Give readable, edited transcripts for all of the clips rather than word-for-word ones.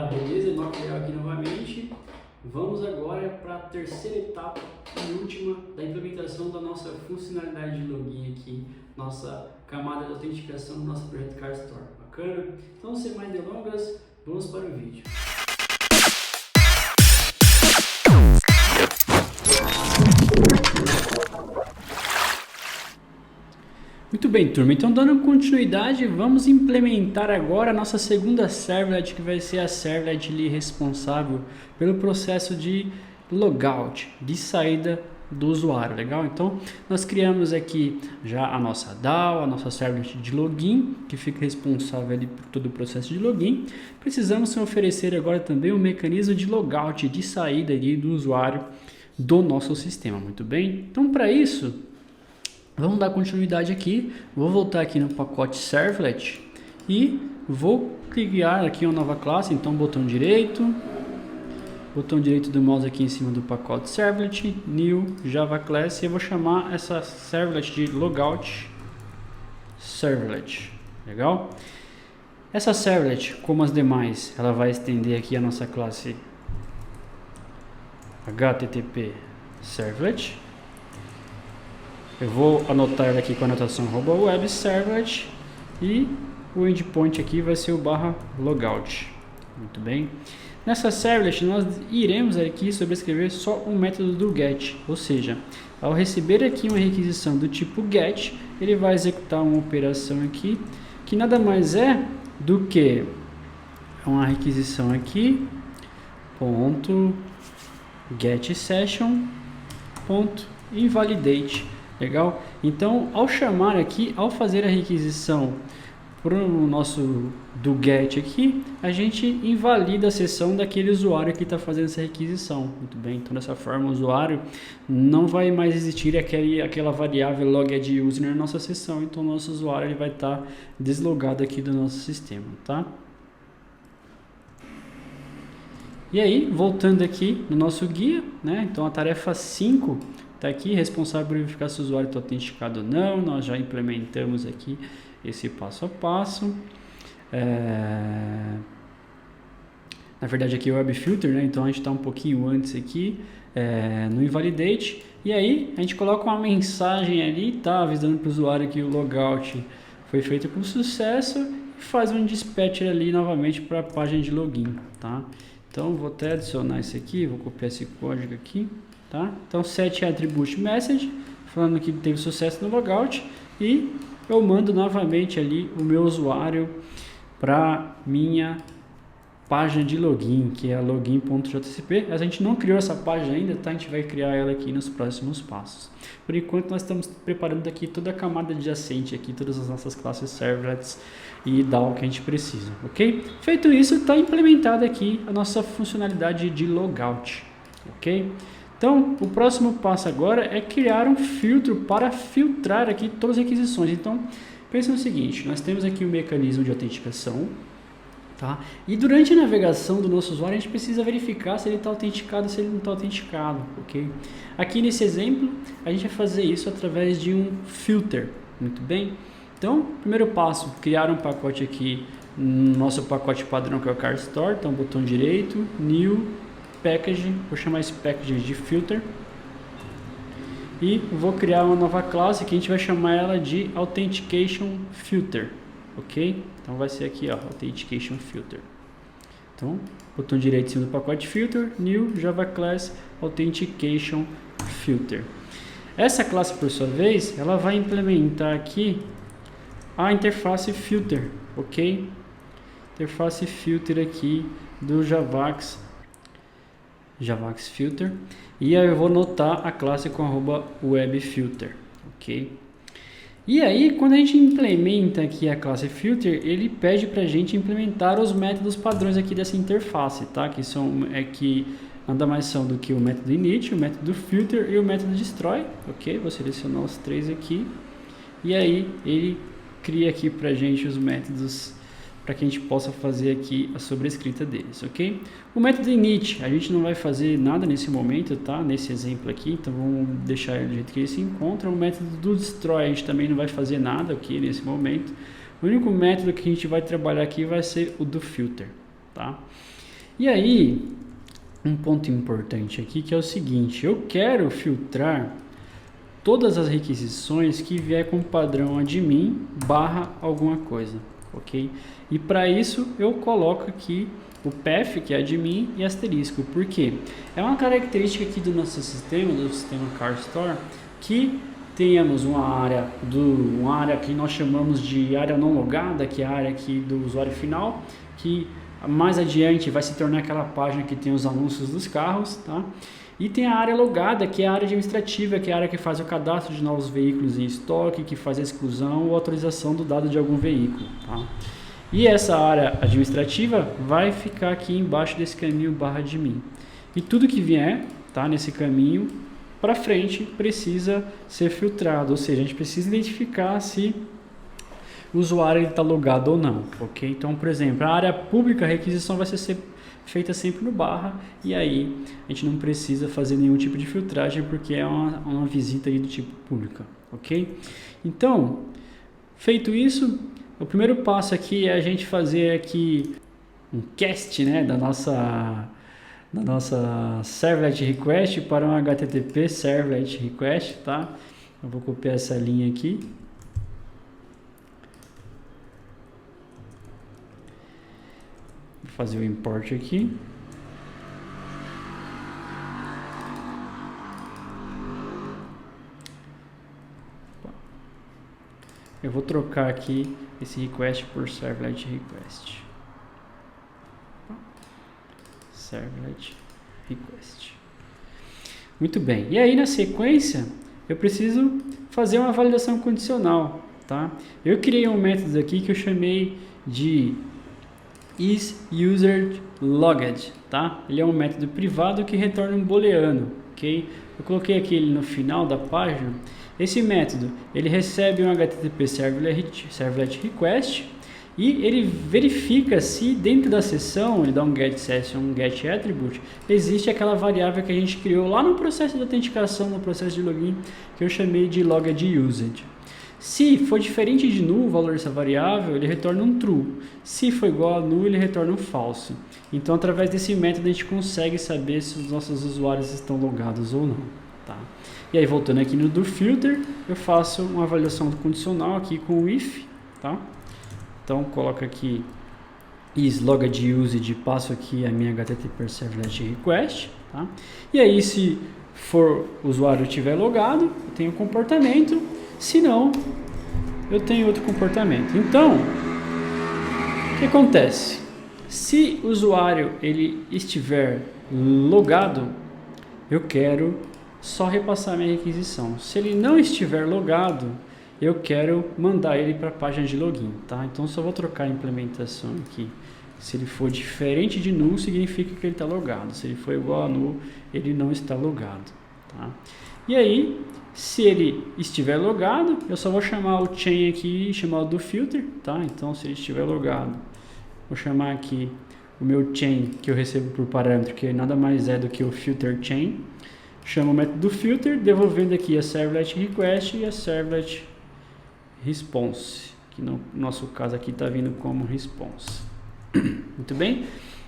beleza? Bloco legal aqui novamente. Vamos agora para a terceira etapa e última da implementação da nossa funcionalidade de login aqui, nossa camada de autenticação do nosso projeto CarStore. Bacana? Então, sem mais delongas, vamos para o vídeo. Muito bem, turma, então dando continuidade, vamos implementar agora a nossa segunda servlet, que vai ser a servlet ali responsável pelo processo de logout, de saída do usuário, legal? Então, nós criamos aqui já a nossa DAO, a nossa servlet de login, que fica responsável ali por todo o processo de login. Precisamos oferecer agora também um mecanismo de logout, de saída ali do usuário do nosso sistema, muito bem? Então, para isso, vamos dar continuidade aqui, vou voltar aqui no pacote servlet e vou criar aqui uma nova classe, então botão direito do mouse aqui em cima do pacote servlet, new Java class, e eu vou chamar essa servlet de logout servlet, legal? Essa servlet, como as demais, ela vai estender aqui a nossa classe http servlet. Eu vou anotar ela aqui com a anotação @webservlet e o endpoint aqui vai ser o /logout. Muito bem. Nessa servlet nós iremos aqui sobrescrever só um método do get, ou seja, ao receber aqui uma requisição do tipo get, ele vai executar uma operação aqui que nada mais é do que uma requisição aqui ponto get session ponto invalidate. Legal? Então, ao chamar aqui, ao fazer a requisição para o nosso do get aqui, a gente invalida a sessão daquele usuário que está fazendo essa requisição. Muito bem, então dessa forma o usuário não vai mais existir aquela variável logadd na nossa sessão, então o nosso usuário ele vai estar deslogado aqui do nosso sistema, tá? E aí, voltando aqui no nosso guia, né? Então a tarefa 5 está aqui, responsável por verificar se o usuário está autenticado ou não. Nós já implementamos aqui esse passo a passo. Na verdade aqui é o web filter, né? Então a gente está um pouquinho antes aqui no invalidate. E aí a gente coloca uma mensagem ali, tá? Avisando para o usuário que o logout foi feito com sucesso e faz um dispatcher ali novamente para a página de login, tá? Então vou até adicionar isso aqui, vou copiar esse código aqui. Tá? Então set attribute message, falando que teve sucesso no logout, e eu mando novamente ali o meu usuário para minha página de login, que é a login.jcp. A gente não criou essa página ainda, tá? A gente vai criar ela aqui nos próximos passos. Por enquanto nós estamos preparando aqui toda a camada adjacente aqui, todas as nossas classes servlets e DAO que a gente precisa, ok? Feito isso, está implementada aqui a nossa funcionalidade de logout, ok? Então, o próximo passo agora é criar um filtro para filtrar aqui todas as requisições. Então, pense no seguinte, nós temos aqui um mecanismo de autenticação, tá? E durante a navegação do nosso usuário, a gente precisa verificar se ele está autenticado ou se ele não está autenticado, ok? Aqui nesse exemplo, a gente vai fazer isso através de um filter, muito bem? Então, primeiro passo, criar um pacote aqui, no nosso pacote padrão que é o CarStore, então botão direito, new, package, vou chamar esse package de filter e vou criar uma nova classe que a gente vai chamar ela de authentication filter, ok? Então vai ser aqui, ó, authentication filter. Então, botão direito em cima do pacote filter, new Java class authentication filter. Essa classe, por sua vez, ela vai implementar aqui a interface filter, ok? Interface filter aqui do Javax filter, e aí eu vou notar a classe com @webFilter, ok? E aí, quando a gente implementa aqui a classe filter, ele pede para a gente implementar os métodos padrões aqui dessa interface, tá? Que nada mais são do que o método init, o método filter e o método destroy, ok? Vou selecionar os três aqui, e aí ele cria aqui para a gente os métodos para que a gente possa fazer aqui a sobrescrita deles, ok? O método init, a gente não vai fazer nada nesse momento, tá? Nesse exemplo aqui, então vamos deixar ele do jeito que ele se encontra. O método do destroy, a gente também não vai fazer nada aqui nesse momento. O único método que a gente vai trabalhar aqui vai ser o do filter, tá? E aí, um ponto importante aqui que é o seguinte, eu quero filtrar todas as requisições que vier com padrão admin barra alguma coisa, ok? E para isso eu coloco aqui o path, que é admin, e asterisco. Por quê? É uma característica aqui do nosso sistema, do sistema CarStore, que tenhamos uma área que nós chamamos de área não logada, que é a área aqui do usuário final, que mais adiante vai se tornar aquela página que tem os anúncios dos carros, tá? E tem a área logada, que é a área administrativa, que é a área que faz o cadastro de novos veículos em estoque, que faz a exclusão ou autorização do dado de algum veículo, tá? E essa área administrativa vai ficar aqui embaixo desse caminho barra admin. E tudo que vier, tá, nesse caminho para frente precisa ser filtrado, ou seja, a gente precisa identificar se o usuário está logado ou não, ok? Então, por exemplo, a área pública, a requisição vai ser feita sempre no barra, e aí a gente não precisa fazer nenhum tipo de filtragem, porque é uma visita aí do tipo pública, ok? Então, feito isso, o primeiro passo aqui é a gente fazer aqui um cast, né, da nossa servlet request para um HTTP servlet request, tá? Eu vou copiar essa linha aqui. Vou fazer o import aqui. Eu vou trocar aqui esse request por servlet request. Servlet request. Muito bem. E aí na sequência eu preciso fazer uma validação condicional, tá? Eu criei um método aqui que eu chamei de isUserLogged, tá? Ele é um método privado que retorna um booleano, ok? Eu coloquei aqui ele no final da página. Esse método, ele recebe um HTTP servlet request e ele verifica se dentro da sessão, ele dá um getSession, um getAttribute, existe aquela variável que a gente criou lá no processo de autenticação, no processo de login, que eu chamei de loggedUsed. Se for diferente de null o valor dessa variável, ele retorna um true. Se for igual a null, ele retorna um false. Então, através desse método, a gente consegue saber se os nossos usuários estão logados ou não, tá? E aí, voltando aqui no doFilter, eu faço uma avaliação condicional aqui com o if, tá? Então, coloco aqui isLoggedUsed, passo aqui a minha HTTP servlet request, tá? E aí, se for o usuário estiver logado, eu tenho comportamento. Se não, eu tenho outro comportamento. Então, o que acontece? Se o usuário ele estiver logado, eu quero só repassar minha requisição. Se ele não estiver logado, eu quero mandar ele para a página de login, tá? Então, só vou trocar a implementação aqui. Se ele for diferente de null, significa que ele está logado. Se ele for igual a null, ele não está logado, tá? E aí, se ele estiver logado, eu só vou chamar o chain aqui, chamar o doFilter, tá? Então, se ele estiver logado, vou chamar aqui o meu chain que eu recebo por parâmetro, que nada mais é do que o filter chain. Chamo o método doFilter, devolvendo aqui a servlet request e a servlet response, que no nosso caso aqui está vindo como response. Muito bem?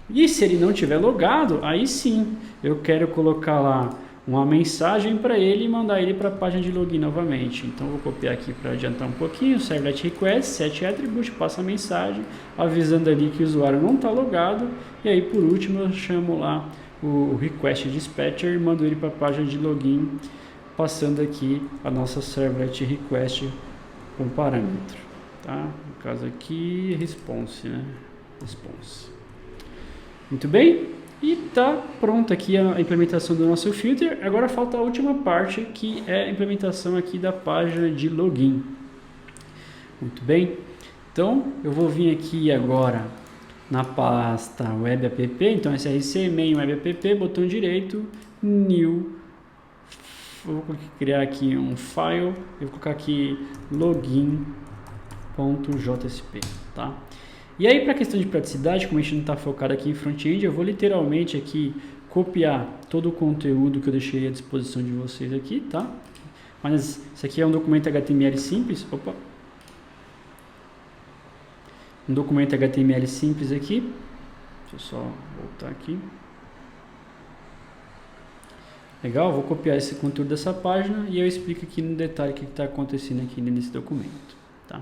E se ele não estiver logado, aí sim, eu quero colocar lá uma mensagem para ele e mandar ele para a página de login novamente. Então, eu vou copiar aqui para adiantar um pouquinho, servlet request, setAttribute, passa a mensagem, avisando ali que o usuário não está logado. E aí, por último, eu chamo lá o request dispatcher e mando ele para a página de login, passando aqui a nossa servlet request com parâmetro. Tá? No caso aqui, response, né? Response. Muito bem? E tá pronta aqui a implementação do nosso filter. Agora falta a última parte, que é a implementação aqui da página de login. Muito bem? Então, eu vou vir aqui agora na pasta web app, então src main web app, botão direito, new. Eu vou criar aqui um file, eu vou colocar aqui login.jsp, tá? E aí, para questão de praticidade, como a gente não está focado aqui em front-end, eu vou literalmente aqui copiar todo o conteúdo que eu deixei à disposição de vocês aqui, tá? Mas isso aqui é um documento HTML simples. Opa! Um documento HTML simples aqui. Deixa eu só voltar aqui. Legal, vou copiar esse conteúdo dessa página e eu explico aqui no detalhe o que está acontecendo aqui nesse documento. Tá?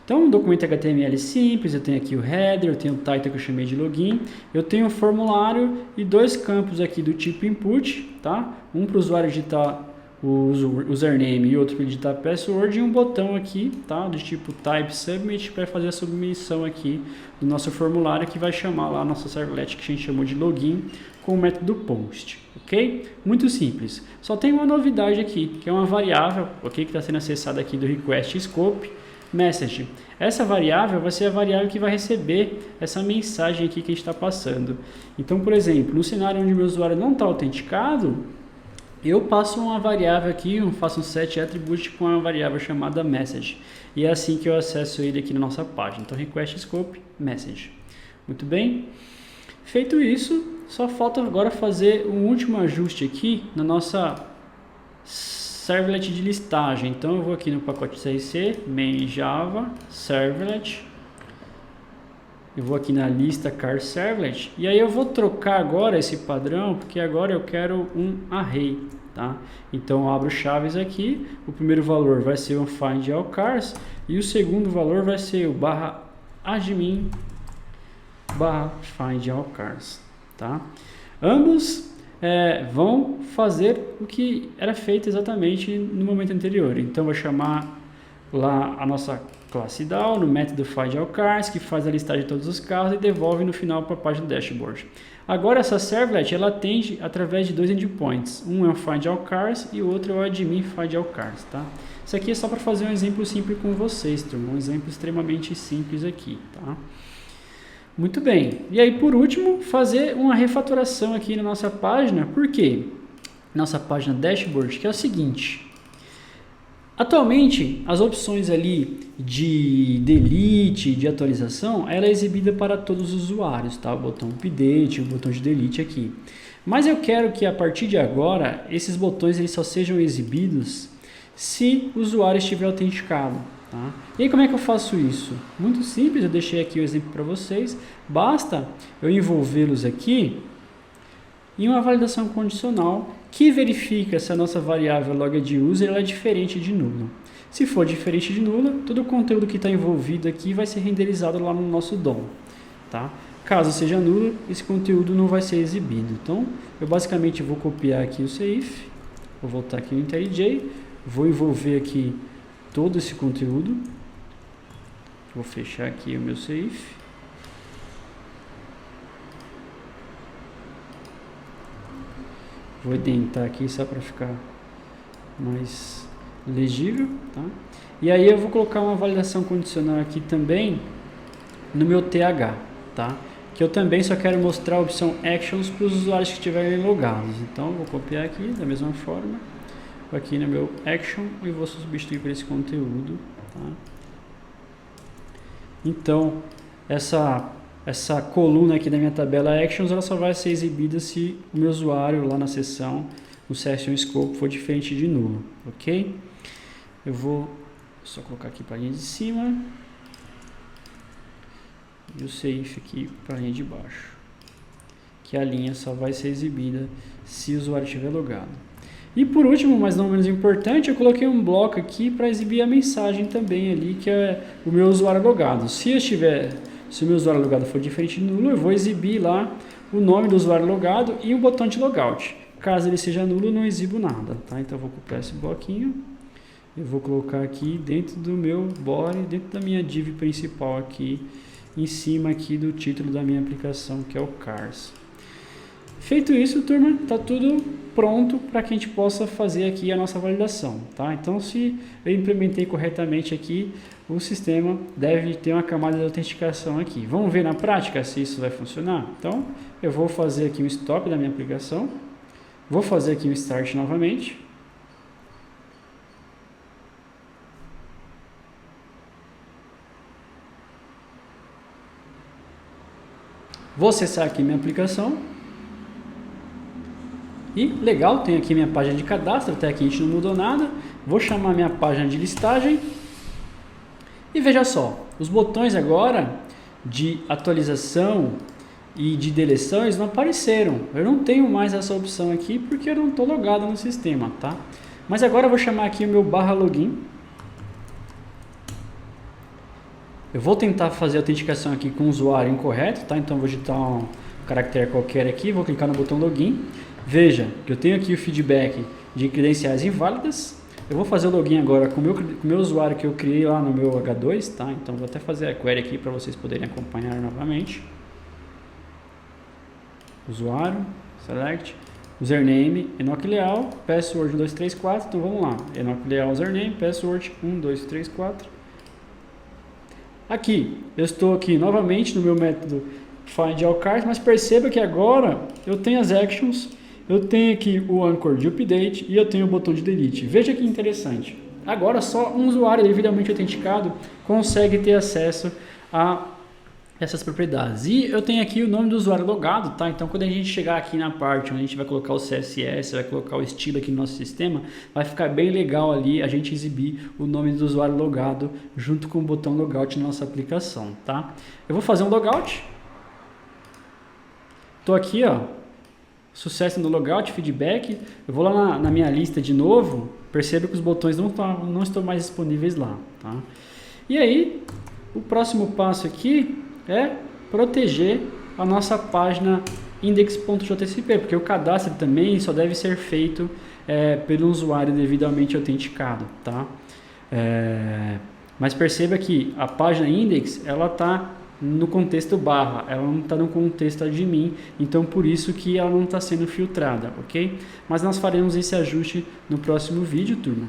Então, um documento HTML simples, eu tenho aqui o header, eu tenho o title que eu chamei de login, eu tenho um formulário e dois campos aqui do tipo input, tá? Um para o usuário digitar o username e outro para digitar password, e um botão aqui, tá? Do tipo type submit para fazer a submissão aqui do nosso formulário, que vai chamar lá a nossa servlet que a gente chamou de login com o método post, ok? Muito simples. Só tem uma novidade aqui, que é uma variável, ok? Que está sendo acessada aqui do request scope message. Essa variável vai ser a variável que vai receber essa mensagem aqui que a gente está passando. Então, por exemplo, no cenário onde o meu usuário não está autenticado, eu passo uma variável aqui, eu faço um set attribute com uma variável chamada message. E é assim que eu acesso ele aqui na nossa página. Então, request scope message. Muito bem. Feito isso, só falta agora fazer um último ajuste aqui na nossa servlet de listagem. Então eu vou aqui no pacote CRC, main java, servlet, eu vou aqui na lista car servlet, e aí eu vou trocar agora esse padrão, porque agora eu quero um array, tá? Então eu abro chaves aqui, o primeiro valor vai ser um find all cars, e o segundo valor vai ser o /admin /find all cars, tá? Ambos vão fazer o que era feito exatamente no momento anterior. Então, vou chamar lá a nossa classe DAO no método findAllCars, que faz a listagem de todos os carros e devolve no final para a página do dashboard. Agora, essa servlet ela atende através de dois endpoints. Um é o findAllCars e o outro é o admin findAllCars, tá? Isso aqui é só para fazer um exemplo simples com vocês, turma. Um exemplo extremamente simples aqui, tá? Muito bem, e aí por último, fazer uma refatoração aqui na nossa página. Por quê? Nossa página dashboard, que é o seguinte: atualmente as opções ali de delete, de atualização, ela é exibida para todos os usuários, tá? O botão update, o botão de delete aqui. Mas eu quero que a partir de agora, esses botões eles só sejam exibidos se o usuário estiver autenticado. Tá? E aí como é que eu faço isso? Muito simples, eu deixei aqui o exemplo para vocês. Basta eu envolvê-los aqui em uma validação condicional que verifica se a nossa variável logAdUser ela é diferente de nula. Se for diferente de nula, todo o conteúdo que está envolvido aqui vai ser renderizado lá no nosso DOM. Tá? Caso seja nula, esse conteúdo não vai ser exibido. Então, eu basicamente vou copiar aqui o CIF, vou voltar aqui no IntelliJ, vou envolver aqui todo esse conteúdo, vou fechar aqui o meu CIF, vou indentar aqui só para ficar mais legível, tá? E aí eu vou colocar uma validação condicional aqui também no meu TH, tá? Que eu também só quero mostrar a opção Actions para os usuários que estiverem logados. Então eu vou copiar aqui da mesma forma, aqui no meu action e vou substituir por esse conteúdo, tá? Então essa coluna aqui da minha tabela actions ela só vai ser exibida se o meu usuário lá na seção no session scope for diferente de nulo, ok? Eu vou só colocar aqui para a linha de cima e o CIF aqui para a linha de baixo, que a linha só vai ser exibida se o usuário estiver logado. E por último, mas não menos importante, eu coloquei um bloco aqui para exibir a mensagem também ali, que é o meu usuário logado. Se o meu usuário logado for diferente de nulo, eu vou exibir lá o nome do usuário logado e o botão de logout. Caso ele seja nulo, eu não exibo nada, tá? Então eu vou copiar esse bloquinho, eu vou colocar aqui dentro do meu body, dentro da minha div principal aqui, em cima aqui do título da minha aplicação, que é o Cars. Feito isso, turma, está tudo pronto para que a gente possa fazer aqui a nossa validação, tá? Então, se eu implementei corretamente aqui, o sistema deve ter uma camada de autenticação aqui. Vamos ver na prática se isso vai funcionar? Então, eu vou fazer aqui um stop da minha aplicação, vou fazer aqui um start novamente. Vou acessar aqui minha aplicação. E legal, tem aqui minha página de cadastro, até aqui a gente não mudou nada. Vou chamar minha página de listagem. E veja só, os botões agora de atualização e de deleção, eles não apareceram. Eu não tenho mais essa opção aqui porque eu não estou logado no sistema, tá? Mas agora eu vou chamar aqui o meu /login. Eu vou tentar fazer a autenticação aqui com o usuário incorreto, tá? Então eu vou digitar um caractere qualquer aqui, vou clicar no botão login. Veja que eu tenho aqui o feedback de credenciais inválidas. Eu vou fazer o login agora com o meu usuário que eu criei lá no meu H2, tá? Então vou até fazer a query aqui para vocês poderem acompanhar novamente. Usuário, select, username, Enoch Leal, password 1234, então vamos lá. Enoch Leal, username, password 1234. Aqui, eu estou aqui novamente no meu método Find All Cards, mas perceba que agora eu tenho as actions, eu tenho aqui o anchor de update e eu tenho o botão de delete. Veja que interessante. Agora só um usuário devidamente autenticado consegue ter acesso a essas propriedades. E eu tenho aqui o nome do usuário logado, tá? Então quando a gente chegar aqui na parte onde a gente vai colocar o CSS, vai colocar o estilo aqui no nosso sistema, vai ficar bem legal ali a gente exibir o nome do usuário logado junto com o botão logout na nossa aplicação, tá? Eu vou fazer um logout. Tô aqui, ó, sucesso no logout, feedback. Eu vou lá na minha lista de novo, perceba que os botões não estão mais disponíveis lá, tá? E aí, o próximo passo aqui é proteger a nossa página index.jspr, porque o cadastro também só deve ser feito pelo usuário devidamente autenticado, tá? Mas perceba que a página index, ela está no contexto barra, ela não está no contexto admin, então por isso que ela não está sendo filtrada, ok? Mas nós faremos esse ajuste no próximo vídeo, turma.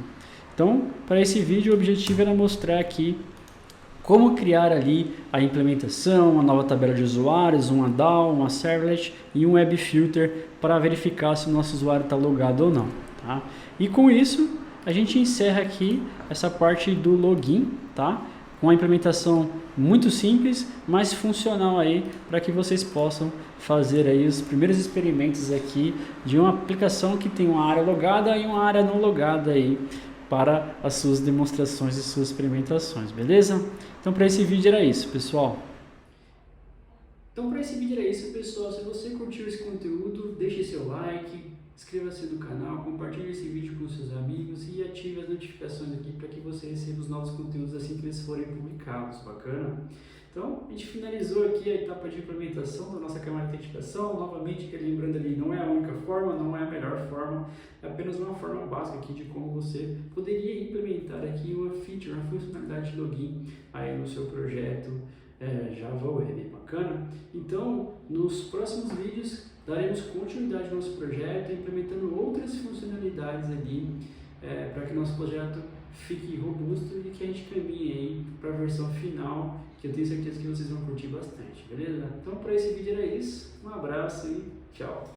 Então, para esse vídeo, o objetivo era mostrar aqui como criar ali a implementação, uma nova tabela de usuários, uma DAO, uma servlet e um web filter para verificar se o nosso usuário está logado ou não, tá? E com isso, a gente encerra aqui essa parte do login, tá? Com uma implementação muito simples, mas funcional aí para que vocês possam fazer aí os primeiros experimentos aqui de uma aplicação que tem uma área logada e uma área não logada aí para as suas demonstrações e suas experimentações, beleza? Então para esse vídeo era isso, pessoal. Se você curtiu esse conteúdo, deixe seu like, inscreva-se no canal, compartilhe esse vídeo com seus amigos e ative as notificações aqui para que você receba os novos conteúdos assim que eles forem publicados, bacana? Então, a gente finalizou aqui a etapa de implementação da nossa câmera de autenticação. Novamente, lembrando ali, não é a única forma, não é a melhor forma, é apenas uma forma básica aqui de como você poderia implementar aqui uma feature, uma funcionalidade de login aí no seu projeto Java Web, bacana? Então, nos próximos vídeos, daremos continuidade ao nosso projeto, implementando outras funcionalidades ali para que nosso projeto fique robusto e que a gente caminhe aí para a versão final, que eu tenho certeza que vocês vão curtir bastante, beleza? Então, para esse vídeo era isso, um abraço e tchau!